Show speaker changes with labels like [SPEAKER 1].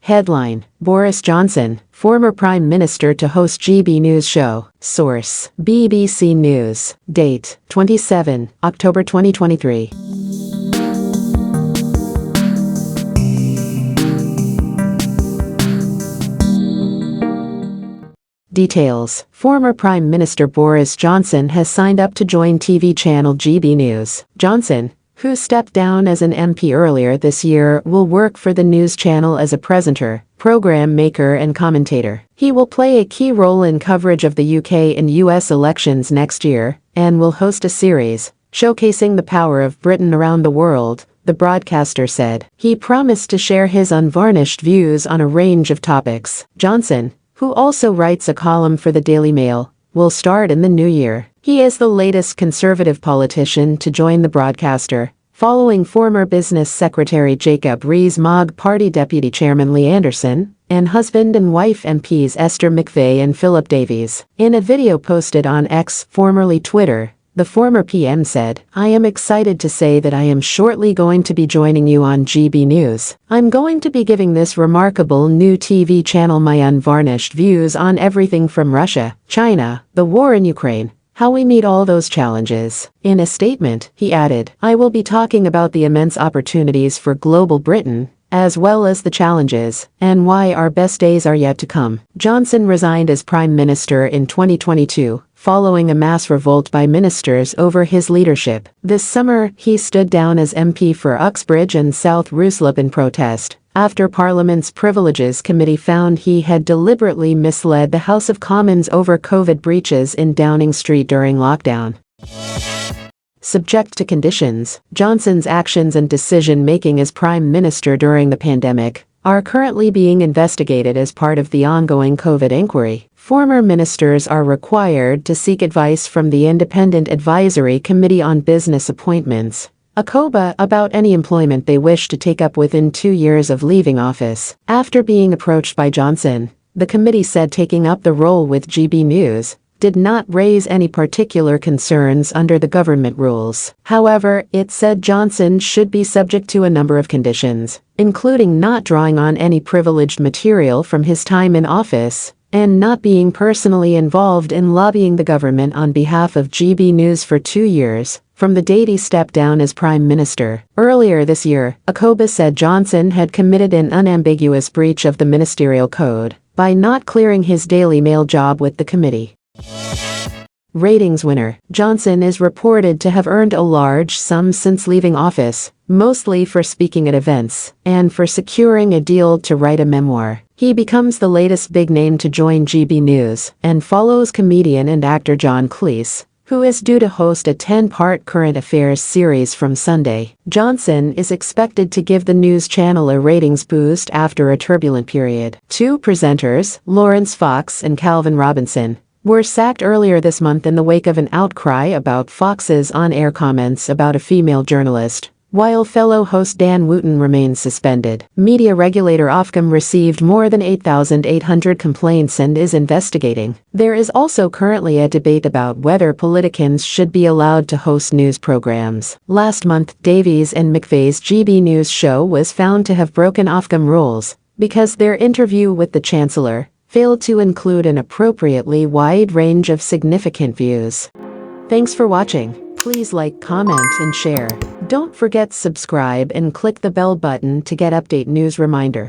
[SPEAKER 1] Headline: Boris Johnson, former Prime Minister to host GB News show. Source: BBC News. Date: 27 October 2023. Details: Former Prime Minister Boris Johnson has signed up to join TV channel GB News. Johnson, who stepped down as an MP earlier this year, will work for the news channel as a presenter, program maker and commentator. He will play a key role in coverage of the UK and US elections next year, and will host a series showcasing the power of Britain around the world, the broadcaster said. He promised to share his unvarnished views on a range of topics. Johnson, who also writes a column for the Daily Mail, will start in the new year. He is the latest Conservative politician to join the broadcaster, following former Business Secretary Jacob Rees-Mogg, Party Deputy Chairman Lee Anderson, and husband and wife MPs Esther McVey and Philip Davies. In a video posted on X, formerly Twitter, the former PM said, "I am excited to say that I am shortly going to be joining you on GB News. I'm going to be giving this remarkable new TV channel my unvarnished views on everything from Russia, China, the war in Ukraine, how we meet all those challenges." In a statement, he added, "I will be talking about the immense opportunities for global Britain, as well as the challenges, and why our best days are yet to come." Johnson resigned as Prime Minister in 2022, following a mass revolt by ministers over his leadership. This summer, he stood down as MP for Uxbridge and South Ruislip in protest, after Parliament's Privileges Committee found he had deliberately misled the House of Commons over COVID breaches in Downing Street during lockdown. Subject to conditions, Johnson's actions and decision-making as Prime Minister during the pandemic are currently being investigated as part of the ongoing COVID inquiry. Former ministers are required to seek advice from the Independent Advisory Committee on Business Appointments, ACOBA, about any employment they wish to take up within 2 years of leaving office. After being approached by Johnson, the committee said taking up the role with GB News did not raise any particular concerns under the government rules. However, it said Johnson should be subject to a number of conditions, including not drawing on any privileged material from his time in office, and not being personally involved in lobbying the government on behalf of GB News for 2 years, from the date he stepped down as Prime Minister. Earlier this year, ACOBA said Johnson had committed an unambiguous breach of the ministerial code by not clearing his Daily Mail job with the committee. Ratings winner: Johnson is reported to have earned a large sum since leaving office, mostly for speaking at events, and for securing a deal to write a memoir. He becomes the latest big name to join GB News, and follows comedian and actor John Cleese, who is due to host a 10-part current affairs series from Sunday. Johnson is expected to give the news channel a ratings boost after a turbulent period. 2 presenters, Lawrence Fox and Calvin Robinson, were sacked earlier this month in the wake of an outcry about Fox's on-air comments about a female journalist, while fellow host Dan Wooten remains suspended. Media regulator Ofcom received more than 8,800 complaints and is investigating. There is also currently a debate about whether politicians should be allowed to host news programs. Last month, Davies and McVey's GB News show was found to have broken Ofcom rules because their interview with the Chancellor failed to include an appropriately wide range of significant views. Thanks for watching. Please like, comment, and share. Don't forget to subscribe and click the bell button to get update news reminder.